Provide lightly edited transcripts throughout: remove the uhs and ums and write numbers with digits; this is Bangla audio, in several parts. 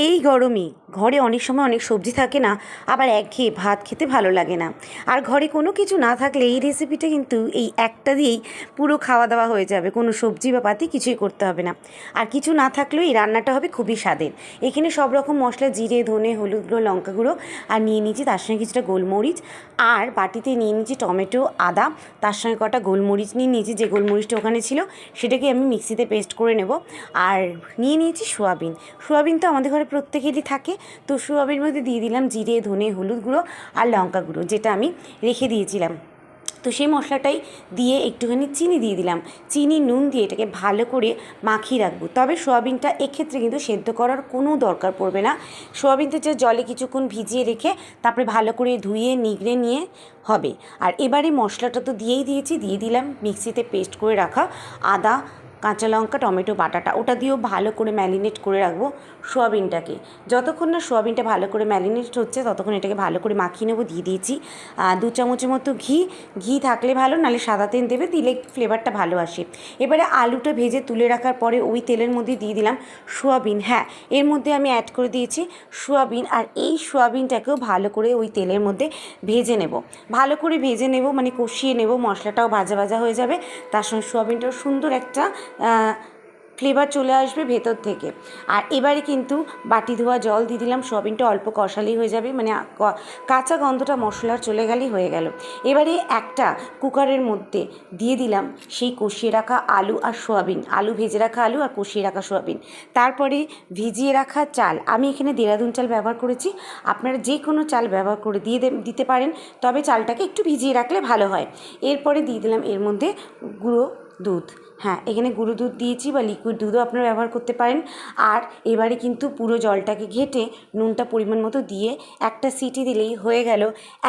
এই গরমে ঘরে অনেক সময় অনেক সবজি থাকে না, আবার একঘেয়ে ভাত খেতে ভালো লাগে না। আর ঘরে কোনো কিছু না থাকলে এই রেসিপিটা কিন্তু এই একটা দিয়েই পুরো খাওয়া দাওয়া হয়ে যাবে, কোনো সবজি বা পাতি কিছুই করতে হবে না। আর কিছু না থাকলেও এই রান্নাটা হবে খুবই স্বাদের। এখানে সব রকম মশলা, জিরে, ধনে, হলুদ গুঁড়ো, লঙ্কা গুঁড়ো, আর নিয়ে নিয়েছি তার সঙ্গে কিছুটা গোলমরিচ, আর বাটিতে নিয়ে নিয়েছি টমেটো, আদা, তার সঙ্গে কটা গোলমরিচ নিয়ে নিয়েছি, যে গোলমরিচটা ওখানে ছিল সেটাকে আমি মিক্সিতে পেস্ট করে নেব। আর নিয়ে নিয়েছি সোয়াবিন। সোয়াবিন তো আমাদের ঘরে প্রত্যেকেরই থাকে, তো সোয়াবিনের মধ্যে দিয়ে দিলাম জিরে, ধনে, হলুদ গুঁড়ো আর লঙ্কা গুঁড়ো, যেটা আমি রেখে দিয়েছিলাম। তো সেই মশলাটাই দিয়ে একটুখানি চিনি দিয়ে দিলাম। চিনি, নুন দিয়ে এটাকে ভালো করে মাখিয়ে রাখবো। তবে সোয়াবিনটা এক্ষেত্রে কিন্তু সেদ্ধ করার কোনো দরকার পড়বে না। সোয়াবিনটা যে জলে কিছুক্ষণ ভিজিয়ে রেখে তারপরে ভালো করে ধুয়ে নিগড়ে নিয়ে হবে। আর এবারে মশলাটা তো দিয়েই দিয়েছি, দিয়ে দিলাম মিক্সিতে পেস্ট করে রাখা আদা, কাঁচা লঙ্কা, টমেটো বাটাটা, ওটা দিয়েও ভালো করে ম্যারিনেট করে রাখবো সোয়াবিনটাকে। যতক্ষণ না সোয়াবিনটা ভালো করে ম্যারিনেট হচ্ছে ততক্ষণ এটাকে ভালো করে মাখিয়ে নেবো। দিয়ে দিয়েছি 2 চামচের মতো ঘি থাকলে ভালো, নাহলে সাদা তেল দেবে, দিলে ফ্লেভারটা ভালো আসে। এবারে আলুটা ভেজে তুলে রাখার পরে ওই তেলের মধ্যে দিয়ে দিলাম সোয়াবিন। হ্যাঁ, এর মধ্যে আমি অ্যাড করে দিয়েছি সোয়াবিন। আর এই সোয়াবিনটাকেও ভালো করে ওই তেলের মধ্যে ভেজে নেব, ভালো করে ভেজে নেব, মানে কষিয়ে নেব। মশলাটাও ভাজা ভাজা হয়ে যাবে, তার সঙ্গে সোয়াবিনটাও সুন্দর একটা ফ্লেভার চলে আসবে ভেতর থেকে। আর এবারে কিন্তু বাটি ধোয়া জল দিয়ে দিলাম। সোয়াবিনটা অল্প কষালেই হয়ে যাবে, মানে কাঁচা গন্ধটা মশলার চলে গেলেই হয়ে গেল। এবারে একটা কুকারের মধ্যে দিয়ে দিলাম সেই কষিয়ে রাখা আলু আর সোয়াবিন, আলু ভেজে রাখা আলু আর কষিয়ে রাখা সোয়াবিন। তারপরে ভিজিয়ে রাখা চাল, আমি এখানে দেরাদুন চাল ব্যবহার করেছি, আপনারা যে কোনো চাল ব্যবহার করে দিতে পারেন, তবে চালটাকে একটু ভিজিয়ে রাখলে ভালো হয়। এরপরে দিয়ে দিলাম এর মধ্যে গুঁড়ো দুধ। হ্যাঁ, এখানে গুঁড়ো দুধ দিয়েছি, বা লিকুইড দুধও আপনারা ব্যবহার করতে পারেন। আর এবারে কিন্তু পুরো জলটাকে ঘেটে নুনটা পরিমাণ মতো দিয়ে একটা সিটি দিলেই হয়ে গেল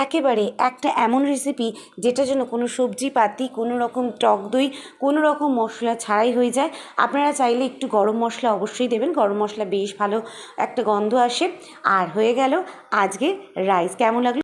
একেবারে একটা এমন রেসিপি, যেটা যেন কোনো সবজি পাতি, কোনো রকম টক দই, কোনো রকম মশলা ছাড়াই হয়ে যায়। আপনারা চাইলে একটু গরম মশলা অবশ্যই দেবেন, গরম মশলা বেশ ভালো একটা গন্ধ আসে। আর হয়ে গেল আজকের রাইস। কেমন লাগলো?